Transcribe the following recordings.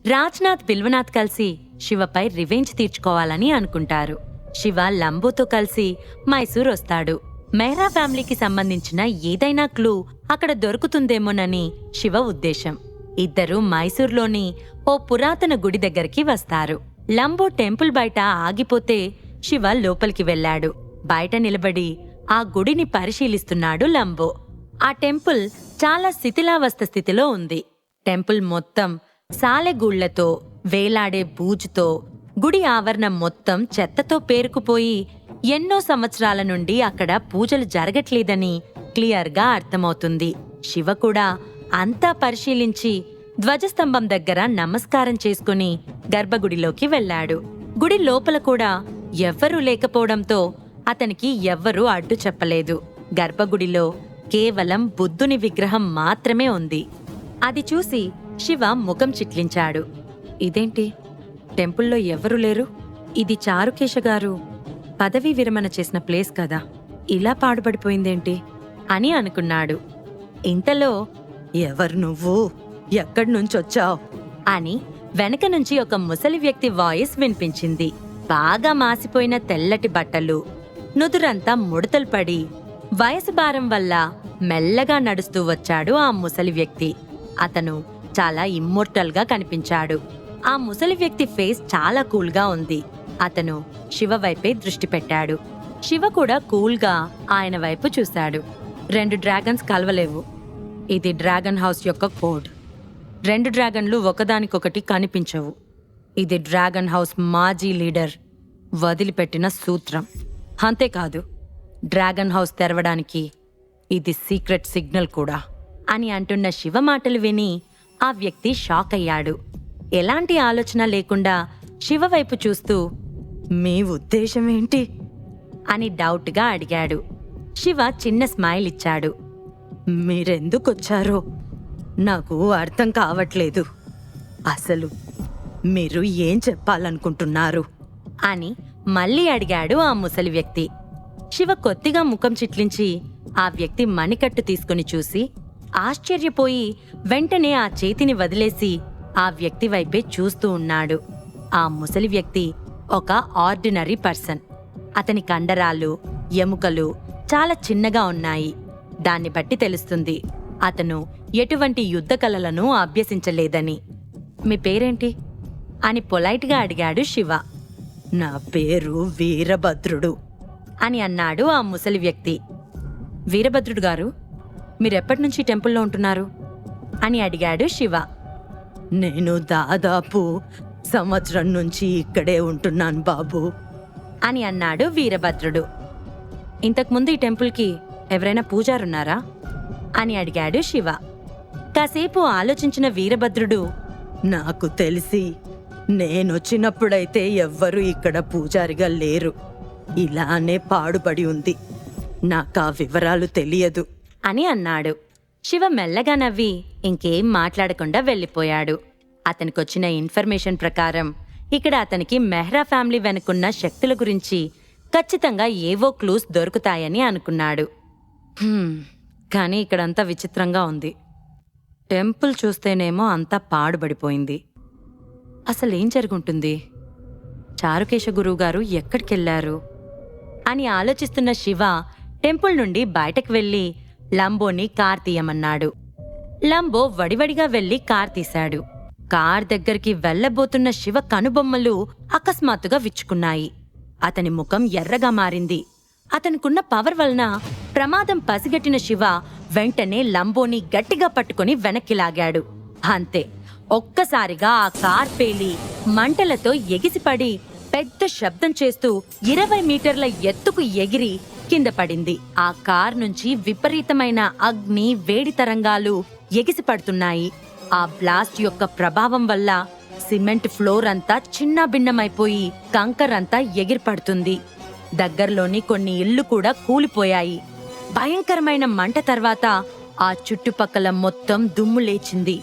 రాజ్నాథ్ బిల్వనాథ్ కలిసి శివపై రివెంజ్ తీర్చుకోవాలని అనుకుంటారు. శివ లంబోతో కలిసి మైసూర్ వస్తాడు. మెహ్రా ఫ్యామిలీకి సంబంధించిన ఏదైనా క్లూ అక్కడ దొరుకుతుందేమోనని శివ ఉద్దేశం. ఇద్దరూ మైసూర్లోని ఓ పురాతన గుడి దగ్గరికి వస్తారు. లంబో టెంపుల్ బయట ఆగిపోతే శివ లోపలికి వెళ్లాడు. బయట నిలబడి ఆ గుడిని పరిశీలిస్తున్నాడు లంబో. ఆ టెంపుల్ చాలా శిథిలావస్థ స్థితిలో ఉంది. టెంపుల్ మొత్తం సాలెగూళ్లతో, వేలాడే బూజుతో, గుడి ఆవరణం మొత్తం చెత్తతో పేరుకుపోయి ఎన్నో సంవత్సరాల నుండి అక్కడ పూజలు జరగట్లేదని క్లియర్గా అర్థమవుతుంది. శివ కూడా అంతా పరిశీలించి ధ్వజస్తంభం దగ్గర నమస్కారం చేసుకుని గర్భగుడిలోకి వెళ్లాడు. గుడి లోపల కూడా ఎవ్వరూ లేకపోవడంతో అతనికి ఎవ్వరూ అడ్డు చెప్పలేదు. గర్భగుడిలో కేవలం బుద్ధుని విగ్రహం మాత్రమే ఉంది. అది చూసి శివ ముఖం చిట్లించాడు. ఇదేంటి, టెంపుల్లో ఎవ్వరూ లేరు? ఇది చారుకేశ గారు పదవీ విరమణ చేసిన ప్లేస్ కదా, ఇలా పాడుపడిపోయిందేంటి అని అనుకున్నాడు. ఇంతలో ఎవరు నువ్వు, ఎక్కడి నుంచొచ్చావ్ అని వెనక నుంచి ఒక ముసలి వ్యక్తి వాయిస్ వినిపించింది. బాగా మాసిపోయిన తెల్లటి బట్టలు, నుదురంతా ముడతలు పడి వయసు భారం వల్ల మెల్లగా నడుస్తూ వచ్చాడు ఆ ముసలి వ్యక్తి. అతను చాలా ఇమ్మోర్టల్ గా కనిపించాడు. ఆ ముసలి వ్యక్తి ఫేస్ చాలా కూల్గా ఉంది. అతను శివ వైపే దృష్టి పెట్టాడు. శివ కూడా కూల్గా ఆయన వైపు చూశాడు. 2 డ్రాగన్స్ కలవలేవు. ఇది డ్రాగన్ హౌస్ యొక్క కోడ్. 2 డ్రాగన్లు ఒకదానికొకటి కనిపించవు. ఇది డ్రాగన్ హౌస్ మాజీ లీడర్ వదిలిపెట్టిన సూత్రం. అంతేకాదు, డ్రాగన్ హౌస్ తెరవడానికి ఇది సీక్రెట్ సిగ్నల్ కూడా అని అంటున్న శివ మాటలు విని ఆ వ్యక్తి షాక్ అయ్యాడు. ఎలాంటి ఆలోచన లేకుండా శివ వైపు చూస్తూ, మీ ఉద్దేశం ఏంటి అని డౌట్గా అడిగాడు. శివ చిన్న స్మైల్ ఇచ్చాడు. మీరెందుకొచ్చారో నాకు అర్థం కావట్లేదు. అసలు మీరు ఏం చెప్పాలనుకుంటున్నారు అని మళ్ళీ అడిగాడు ఆ ముసలి వ్యక్తి. శివ కొద్దిగా ముఖం చిట్లించి ఆ వ్యక్తి మణికట్టు తీసుకుని చూసి ఆశ్చర్యపోయి వెంటనే ఆ చేతిని వదిలేసి ఆ వ్యక్తి వైపే చూస్తూ ఉన్నాడు. ఆ ముసలి వ్యక్తి ఒక ఆర్డినరీ పర్సన్. అతని కండరాలు, ఎముకలు చాలా చిన్నగా ఉన్నాయి. దాన్ని బట్టి తెలుస్తుంది అతను ఎటువంటి యుద్ధ కళలను అభ్యసించలేదని. మీ పేరేంటి అని పొలైట్గా అడిగాడు శివ. నా పేరు వీరభద్రుడు అని అన్నాడు ఆ ముసలి వ్యక్తి. వీరభద్రుడు గారు, మీరెప్పటినుంచి టెంపుల్లో ఉంటున్నారు అని అడిగాడు శివ. నేను దాదాపు సంవత్సరం నుంచి ఇక్కడే ఉంటున్నాను బాబు అని అన్నాడు వీరభద్రుడు. ఇంతకుముందు ఈ టెంపుల్కి ఎవరైనా పూజారున్నారా అని అడిగాడు శివ. కాసేపు ఆలోచించిన వీరభద్రుడు, నాకు తెలిసి నేనొచ్చినప్పుడైతే ఎవ్వరూ ఇక్కడ పూజారిగా లేరు. ఇలానే పాడుపడి ఉంది. నాకా వివరాలు తెలియదు అని అన్నాడు. శివ మెల్లగా నవ్వి ఇంకేం మాట్లాడకుండా వెళ్ళిపోయాడు. అతనికొచ్చిన ఇన్ఫర్మేషన్ ప్రకారం ఇక్కడ అతనికి మెహ్రా ఫ్యామిలీ వెనుకున్న శక్తుల గురించి ఖచ్చితంగా ఏవో క్లూస్ దొరుకుతాయని అనుకున్నాడు. కానీ ఇక్కడంతా విచిత్రంగా ఉంది. టెంపుల్ చూస్తేనేమో అంతా పాడుబడిపోయింది. అసలేం జరుగుంటుంది? చారుకేశ గురువుగారు ఎక్కడికెళ్లారు అని ఆలోచిస్తున్న శివ టెంపుల్ నుండి బయటకు వెళ్లి లంబోని కార్ తీయమన్నాడు. లంబో వడివడిగా వెళ్లి కార్ తీశాడు. కార్ దగ్గరికి వెళ్లబోతున్న శివ కనుబొమ్మలు అకస్మాత్తుగా విచ్చుకున్నాయి. అతని ముఖం ఎర్రగా మారింది. అతనికున్న పవర్ వలన ప్రమాదం పసిగట్టిన శివ వెంటనే లంబోని గట్టిగా పట్టుకుని వెనక్కి లాగాడు. అంతే, ఒక్కసారిగా ఆ కార్ పేలి మంటలతో ఎగిసిపడి పెద్ద శబ్దం చేస్తూ 20 మీటర్ల ఎత్తుకు ఎగిరి కింద పడింది. ఆ కార్ నుంచి విపరీతమైన అగ్ని, వేడి తరంగాలు ఎగిసిపడుతున్నాయి. ఆ బ్లాస్ట్ యొక్క ప్రభావం వల్ల సిమెంట్ ఫ్లోర్ అంతా చిన్నాభిన్నమైపోయి కంకర్ అంతా ఎగిరిపడుతుంది. దగ్గర్లోని కొన్ని ఇళ్లు కూడా కూలిపోయాయి. భయంకరమైన మంట తర్వాత ఆ చుట్టుపక్కల మొత్తం దుమ్ము లేచింది.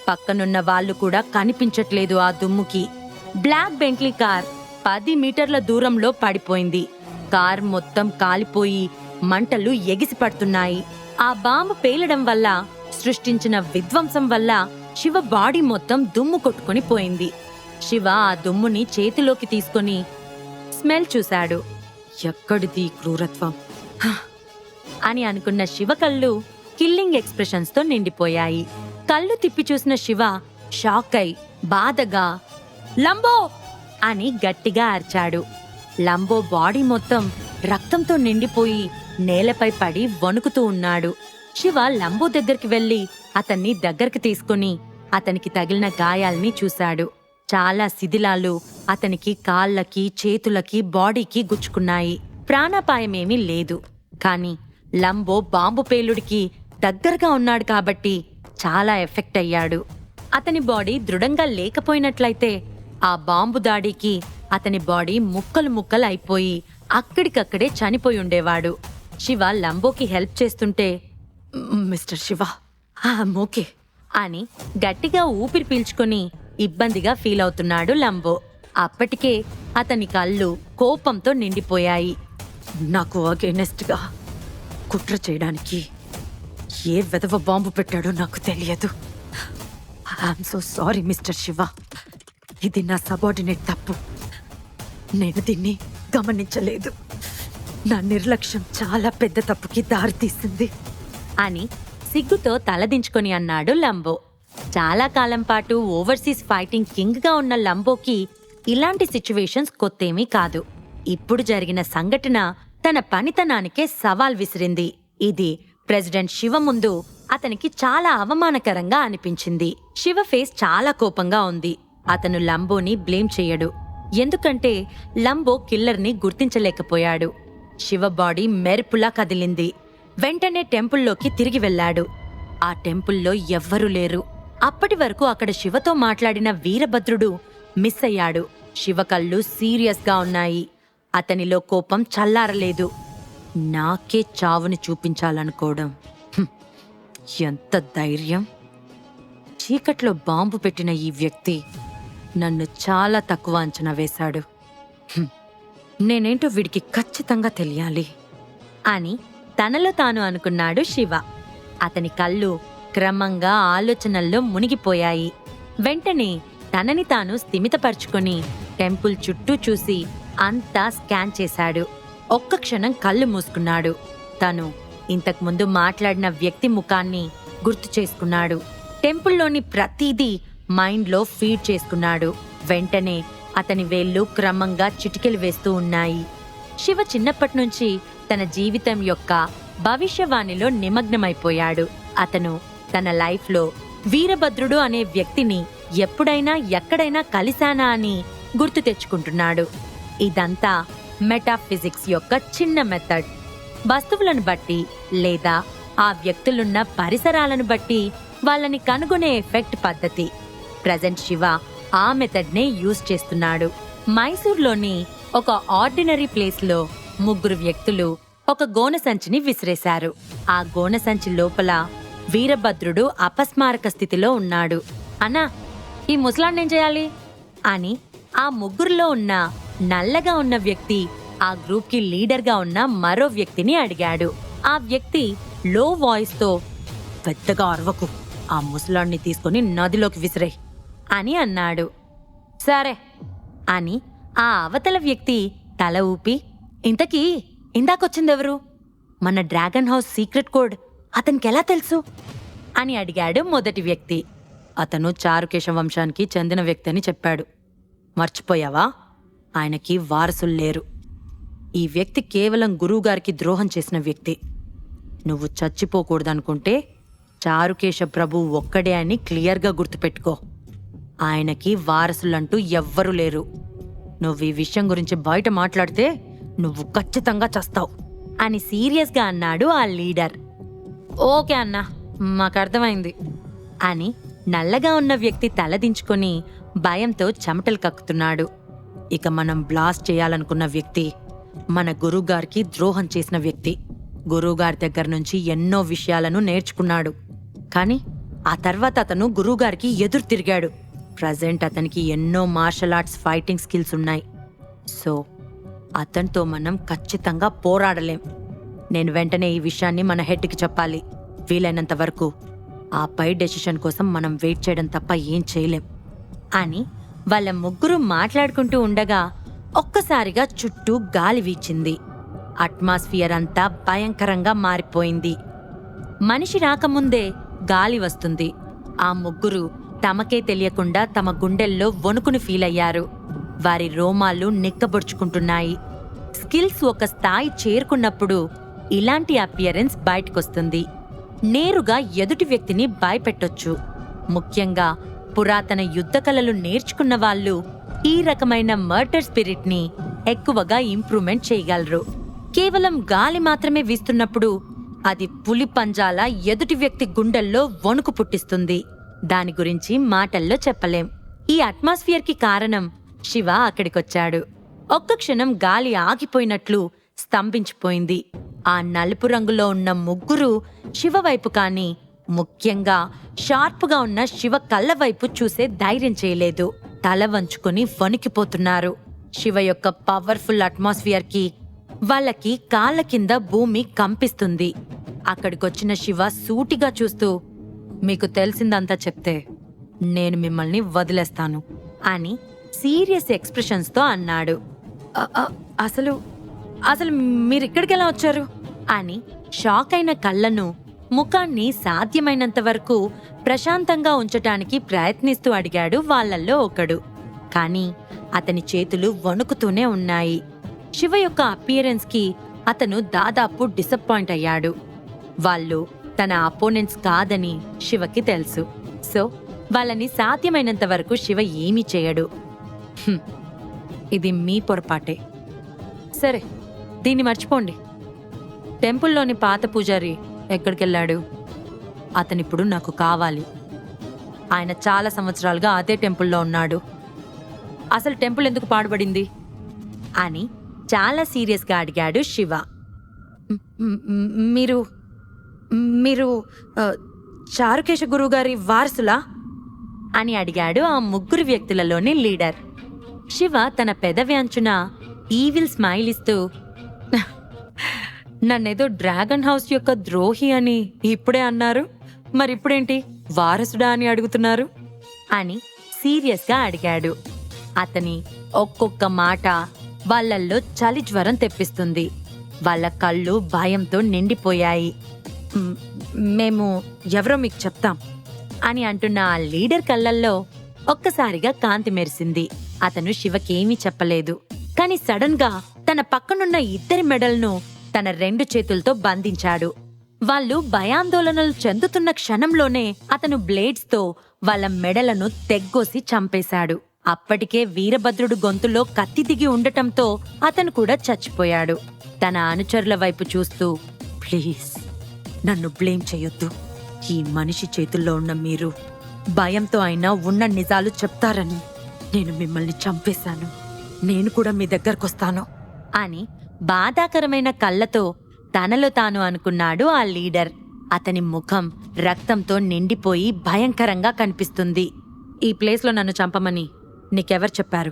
పక్కనున్న వాళ్ళు కూడా కనిపించట్లేదు ఆ దుమ్ముకి. బ్లాక్ బెంట్లీ కార్ 10 మీటర్ల దూరంలో పడిపోయింది. కార్ మొత్తం కాలిపోయి మంటలు ఎగిసిపడుతున్నాయి. ఆ బాంబు పేలడం వల్ల సృష్టించిన విధ్వంసం వల్ల శివ బాడీ మొత్తం దుమ్ము కొట్టుకొని పోయింది. శివ ఆ దుమ్ముని చేతిలోకి తీసుకొని స్మెల్ చూశాడు. ఎక్కడిది క్రూరత్వం అని అనుకున్న శివ కళ్ళు కిల్లింగ్ ఎక్స్ప్రెషన్స్ తో నిండిపోయాయి. కళ్ళు తిప్పి చూసిన శివ షాక్ అయి బాధగా లంబో అని గట్టిగా అరిచాడు. లంబో బాడీ మొత్తం రక్తంతో నిండిపోయి నేలపై పడి వణుకుతూ ఉన్నాడు. శివ లంబో దగ్గరికి వెళ్లి అతన్ని దగ్గరికి తీసుకుని అతనికి తగిలిన గాయాల్ని చూశాడు. చాలా శిథిలాలు అతనికి కాళ్ళకి, చేతులకి, బాడీకి గుచ్చుకున్నాయి. ప్రాణాపాయమేమీ లేదు. కాని లంబో బాంబు పేలుడికి దగ్గరగా ఉన్నాడు కాబట్టి చాలా ఎఫెక్ట్ అయ్యాడు. అతని బాడీ దృఢంగా లేకపోయినట్లయితే ఆ బాంబు దాడికి అతని బాడీ ముక్కలు ముక్కలు అయిపోయి అక్కడికక్కడే చనిపోయి ఉండేవాడు. శివ లంబోకి హెల్ప్ చేస్తుంటే మిస్టర్ శివ ఓకే అని గట్టిగా ఊపిరి పీల్చుకొని ఇబ్బందిగా ఫీల్ అవుతున్నాడు లంబో. అప్పటికే అతని కళ్ళు కోపంతో నిండిపోయాయి. నాకు అగైనెస్ట్గా కుట్ర చేయడానికి ఏ వెధవ బాంబు పెట్టాడో నాకు తెలియదు. I'm so sorry mister Shiva. ఇది నా సబార్డినేట్ తప్పు. నేను దీన్ని గమనించలేదు. నా నిర్లక్ష్యం చాలా పెద్ద తప్పుకి దారితీసింది అని సిగ్గుతో తలదించుకొని అన్నాడు లంబో. చాలా కాలం పాటు ఓవర్సీస్ ఫైటింగ్ కింగ్ గా ఉన్న లంబోకి ఇలాంటి సిచ్యువేషన్స్ కొత్తేమీ కాదు. ఇప్పుడు జరిగిన సంఘటన తన పనితనానికే సవాల్ విసిరింది. ఇది ప్రెసిడెంట్ శివ ముందు అతనికి చాలా అవమానకరంగా అనిపించింది. శివ ఫేస్ చాలా కోపంగా ఉంది. అతను లంబోని బ్లేమ్ చెయ్యడు. ఎందుకంటే లంబో కిల్లర్ని గుర్తించలేకపోయాడు. శివ బాడీ మెరుపులా కదిలింది. వెంటనే టెంపుల్లోకి తిరిగి వెళ్లాడు. ఆ టెంపుల్లో ఎవ్వరూ లేరు. అప్పటి వరకు అక్కడ శివతో మాట్లాడిన వీరభద్రుడు మిస్ అయ్యాడు. శివ కళ్ళు సీరియస్గా ఉన్నాయి. అతనిలో కోపం చల్లారలేదు. నాకే చావుని చూపించాలనుకోవడం ఎంత ధైర్యం! చీకట్లో బాంబు పెట్టిన ఈ వ్యక్తి నన్ను చాలా తక్కువ అంచనా వేశాడు. నేనేంటో వీడికి ఖచ్చితంగా తెలియాలి అని తనలో తాను అనుకున్నాడు శివ. అతని కళ్ళు క్రమంగా ఆలోచనల్లో మునిగిపోయాయి. వెంటనే తనని తాను స్థిమితపరుచుకొని టెంపుల్ చుట్టూ చూసి అంతా స్కాన్ చేశాడు. ఒక్క క్షణం కళ్ళు మూసుకున్నాడు. తను ఇంతకుముందు మాట్లాడిన వ్యక్తి ముఖాన్ని గుర్తు చేసుకున్నాడు. టెంపుల్లోని ప్రతిదీ మైండ్లో ఫీడ్ చేసుకున్నాడు. వెంటనే అతని వేళ్లు క్రమంగా చిటికెలు వేస్తూ ఉన్నాయి. శివ చిన్నప్పటినుంచి తన జీవితం యొక్క భవిష్యవాణిలో నిమగ్నమైపోయాడు. అతను తన లైఫ్లో వీరభద్రుడు అనే వ్యక్తిని ఎప్పుడైనా ఎక్కడైనా కలిశానా అని గుర్తు తెచ్చుకుంటున్నాడు. ఇదంతా మెటాఫిజిక్స్ యొక్క చిన్న మెథడ్. వస్తువులను బట్టి లేదా ఆ వ్యక్తులున్న పరిసరాలను బట్టి వాళ్ళని కనుగొనే ఎఫెక్ట్ పద్ధతి. ప్రెజెంట్ శివ ఆ మెథడ్నే యూజ్ చేస్తున్నాడు. మైసూర్లోని ఒక ఆర్డినరీ ప్లేస్లో ముగ్గురు వ్యక్తులు ఒక గోన సంచిని విసిరేశారు. ఆ గోన సంచి లోపల వీరభద్రుడు అపస్మారక స్థితిలో ఉన్నాడు. అన్నా, ఈ ముసలాన్నేం చేయాలి అని ఆ ముగ్గురులో ఉన్న నల్లగా ఉన్న వ్యక్తి ఆ గ్రూప్కి లీడర్గా ఉన్న మరో వ్యక్తిని అడిగాడు. ఆ వ్యక్తి లో వాయిస్తో, పెద్దగా అరవకు, ఆ ముసలాన్ని తీసుకుని నదిలోకి విసిరే అని అన్నాడు. సరే అని ఆ అవతల వ్యక్తి తల ఊపి, ఇంతకీ ఇందాకొచ్చిందెవరు? మన డ్రాగన్ హౌస్ సీక్రెట్ కోడ్ అతనికెలా తెలుసు అని అడిగాడు మొదటి వ్యక్తి. అతను చారుకేశ వంశానికి చెందిన వ్యక్తి అని చెప్పాడు. మర్చిపోయావా? ఆయనకి వారసులు లేరు. ఈ వ్యక్తి కేవలం గురువుగారికి ద్రోహం చేసిన వ్యక్తి. నువ్వు చచ్చిపోకూడదనుకుంటే చారుకేశ ప్రభు ఒక్కడే అని క్లియర్గా గుర్తుపెట్టుకో. ఆయనకి వారసులంటూ ఎవ్వరూ లేరు. నువ్వు ఈ విషయం గురించి బయట మాట్లాడితే నువ్వు ఖచ్చితంగా చస్తావు అని సీరియస్గా అన్నాడు ఆ లీడర్. ఓకే అన్నా, మాకర్థమైంది అని నల్లగా ఉన్న వ్యక్తి తలదించుకొని భయంతో చెమటలు కక్కుతున్నాడు. ఇక మనం బ్లాస్ట్ చేయాలనుకున్న వ్యక్తి మన గురువుగారికి ద్రోహం చేసిన వ్యక్తి. గురువుగారి దగ్గర నుంచి ఎన్నో విషయాలను నేర్చుకున్నాడు. కానీ ఆ తర్వాత అతను గురువుగారికి ఎదురు తిరిగాడు. ప్రజెంట్ అతనికి ఎన్నో మార్షల్ ఆర్ట్స్ ఫైటింగ్ స్కిల్స్ ఉన్నాయి. సో అతనితో మనం ఖచ్చితంగా పోరాడలేం. నేను వెంటనే ఈ విషయాన్ని మన హెడ్కి చెప్పాలి. వీలైనంత వరకు ఆ పై డెసిషన్ కోసం మనం వెయిట్ చేయడం తప్ప ఏం చేయలేం అని వాళ్ళ ముగ్గురు మాట్లాడుకుంటూ ఉండగా ఒక్కసారిగా చుట్టూ గాలి వీచింది. అట్మాస్ఫియర్ అంతా భయంకరంగా మారిపోయింది. మనిషి రాకముందే గాలి వస్తుంది. ఆ ముగ్గురు తమకే తెలియకుండా తమ గుండెల్లో వణుకుని ఫీలయ్యారు. వారి రోమాలు నిక్కబొడుచుకుంటున్నాయి. స్కిల్స్ ఒక స్థాయి చేరుకున్నప్పుడు ఇలాంటి అపియరెన్స్ బయటకొస్తుంది. నేరుగా ఎదుటి వ్యక్తిని భయపెట్టొచ్చు. ముఖ్యంగా పురాతన యుద్ధ కళలు నేర్చుకున్న వాళ్ళు ఈ రకమైన మర్డర్ స్పిరిట్ని ఎక్కువగా ఇంప్రూవ్మెంట్ చేయగలరు. కేవలం గాలి మాత్రమే వీస్తున్నప్పుడు అది పులి పంజాల ఎదుటి వ్యక్తి గుండెల్లో వణుకు పుట్టిస్తుంది. దాని గురించి మాటల్లో చెప్పలేం. ఈ అట్మాస్ఫియర్కి కారణం శివ అక్కడికొచ్చాడు. ఒక్క క్షణం గాలి ఆగిపోయినట్లు స్తంభించిపోయింది. ఆ నలుపు రంగులో ఉన్న ముగ్గురు శివ వైపు కానీ, ముఖ్యంగా షార్ప్గా ఉన్న శివ కళ్ళ వైపు చూసే ధైర్యం చేయలేదు. తల వంచుకుని వణికిపోతున్నారు. శివ యొక్క పవర్ఫుల్ అట్మాస్ఫియర్కి వాళ్ళకి కాళ్ళ కింద భూమి కంపిస్తుంది. అక్కడికొచ్చిన శివ సూటిగా చూస్తూ, మీకు తెలిసిందంతా చెప్తే నేను మిమ్మల్ని వదిలేస్తాను అని సీరియస్ ఎక్స్ప్రెషన్స్తో అన్నాడు. అసలు అసలు మీరిక్కడికెలా వచ్చారు అని షాక్ అయిన కళ్ళను, ముఖాన్ని సాధ్యమైనంత వరకు ప్రశాంతంగా ఉంచటానికి ప్రయత్నిస్తూ అడిగాడు వాళ్ళల్లో ఒకడు. కానీ అతని చేతులు వణుకుతూనే ఉన్నాయి. శివ యొక్క అపియరెన్స్కి అతను దాదాపు డిసప్పాయింట్ అయ్యాడు. వాళ్ళు తన అపోనెంట్స్ కాదని శివకి తెలుసు. సో వాళ్ళని సాధ్యమైనంత వరకు శివ ఏమీ చేయడు. ఇది మీ పొరపాటే. సరే, దీన్ని మర్చిపోండి. టెంపుల్లోని పాత పూజారి ఎక్కడికెళ్ళాడు? అతనిప్పుడు నాకు కావాలి. ఆయన చాలా సంవత్సరాలుగా అదే టెంపుల్లో ఉన్నాడు. అసలు టెంపుల్ ఎందుకు పాడుబడింది అని చాలా సీరియస్గా అడిగాడు శివ. మీరు మీరు చారుకేశ గురువుగారి వారసులా అని అడిగాడు ఆ ముగ్గురు వ్యక్తులలోని లీడర్. శివ తన పెదవి అంచున ఈవిల్ స్మైల్ ఇస్తూ, నన్నేదో డ్రాగన్ హౌస్ యొక్క ద్రోహి అని ఇప్పుడే అన్నారు, మరిప్పుడేంటి వారసుడా అని అడుగుతున్నారు అని సీరియస్గా అడిగాడు. అతని ఒక్కొక్క మాట వాళ్ళల్లో చలి జ్వరం తెప్పిస్తుంది. వాళ్ళ కళ్ళు భయంతో నిండిపోయాయి. మేము ఎవరో మీకు చెప్తాం అని అంటున్న ఆ లీడర్ కళ్ళల్లో ఒక్కసారిగా కాంతి మెరిసింది. అతను శివకేమీ చెప్పలేదు. కాని సడన్ గా తన పక్కనున్న ఇద్దరి మెడల్ను తన 2 చేతులతో బంధించాడు. వాళ్ళు భయాందోళనలు చెందుతున్న క్షణంలోనే అతను బ్లేడ్స్ తో వాళ్ళ మెడలను తెగ్గోసి చంపేశాడు. అప్పటికే వీరభద్రుడు గొంతులో కత్తి దిగి ఉండటంతో అతను కూడా చచ్చిపోయాడు. తన అనుచరుల వైపు చూస్తూ, ప్లీజ్ నన్ను బ్లేమ్ చెయ్యొద్దు. ఈ మనిషి చేతుల్లో ఉన్న మీరు భయంతో అయినా ఉన్న నిజాలు చెప్తారని నేను మిమ్మల్ని చంపేశాను. నేను కూడా మీ దగ్గరకొస్తాను అని బాధాకరమైన కళ్ళతో తనలో తాను అనుకున్నాడు ఆ లీడర్. అతని ముఖం రక్తంతో నిండిపోయి భయంకరంగా కనిపిస్తుంది. ఈ ప్లేస్లో నన్ను చంపమని నీకెవరు చెప్పారు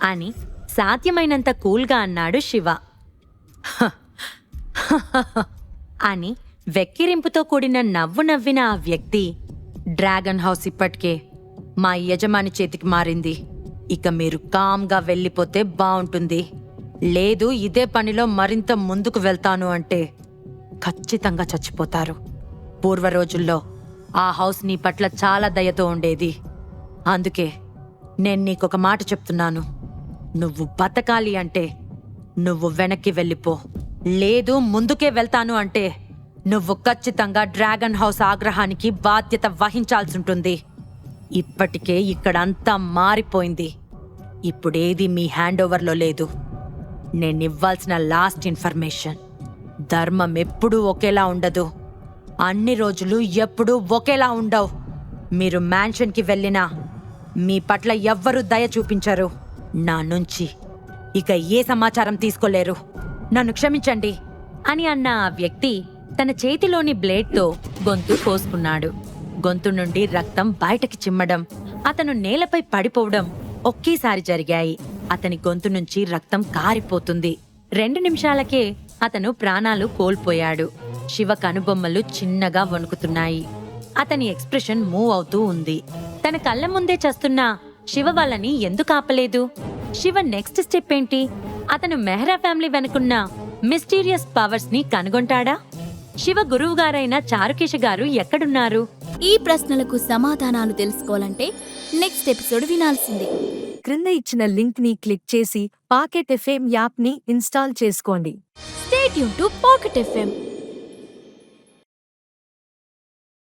అని సాధ్యమైనంత కూల్గా అన్నాడు శివ. అని వెక్కిరింపుతో కూడిన నవ్వు నవ్విన ఆ వ్యక్తి, డ్రాగన్ హౌస్ ఇప్పటికే మా యజమాని చేతికి మారింది. ఇక మీరు కామ్గా వెళ్ళిపోతే బావుంటుంది. లేదు ఇదే పనిలో మరింత ముందుకు వెళ్తాను అంటే ఖచ్చితంగా చచ్చిపోతారు. పూర్వ రోజుల్లో ఆ హౌస్ నీ పట్ల చాలా దయతో ఉండేది. అందుకే నేను నీకొక మాట చెప్తున్నాను. నువ్వు బతకాలి అంటే నువ్వు వెనక్కి వెళ్ళిపో. లేదు ముందుకే వెళ్తాను అంటే నువ్వు ఖచ్చితంగా డ్రాగన్ హౌస్ ఆగ్రహానికి బాధ్యత వహించాల్సుంటుంది. ఇప్పటికే ఇక్కడంతా మారిపోయింది. ఇప్పుడేది మీ హ్యాండ్ ఓవర్లో లేదు. నేనివ్వాల్సిన లాస్ట్ ఇన్ఫర్మేషన్, ధర్మం ఎప్పుడూ ఒకేలా ఉండదు. అన్ని రోజులు ఎప్పుడూ ఒకేలా ఉండవు. మీరు మ్యాన్షన్కి వెళ్ళినా మీ పట్ల ఎవ్వరూ దయ చూపించరు. నా నుంచి ఇక ఏ సమాచారం తీసుకోలేరు. నన్ను క్షమించండి అని అన్న ఆ వ్యక్తి తన చేతిలోని బ్లేడ్తో గొంతు కోసుకున్నాడు. గొంతు నుండి రక్తం బయటకి చిమ్మడం, అతను నేలపై పడిపోవడం ఒకేసారి జరిగాయి. అతని గొంతు నుంచి రక్తం కారిపోతుంది. 2 నిమిషాలకే అతను ప్రాణాలు కోల్పోయాడు. శివ కనుబొమ్మలు చిన్నగా వణుకుతున్నాయి. అతని ఎక్స్ప్రెషన్ మూవ్ అవుతూ ఉంది. తన కళ్ళ ముందే చేస్తున్న శివ వాళ్ళని ఎందుకు ఆపలేదు? శివ నెక్స్ట్ స్టెప్ ఏంటి? అతను మెహ్రా ఫ్యామిలీ వెనుకున్న మిస్టీరియస్ పవర్స్ ని కనుగొంటాడా? శివ గురువుగారైన చారుకేశ గారు ఎక్కడున్నారు? ఈ ప్రశ్నలకు సమాధానాలు తెలుసుకోవాలంటే నెక్స్ట్ ఎపిసోడ్ వినాల్సిందే. క్రింద ఇచ్చిన లింక్ ని క్లిక్ చేసి పాకెట్ ఎఫ్ఎం యాప్ ని ఇన్స్టాల్ చేసుకోండి. Stay tune to pocket FM.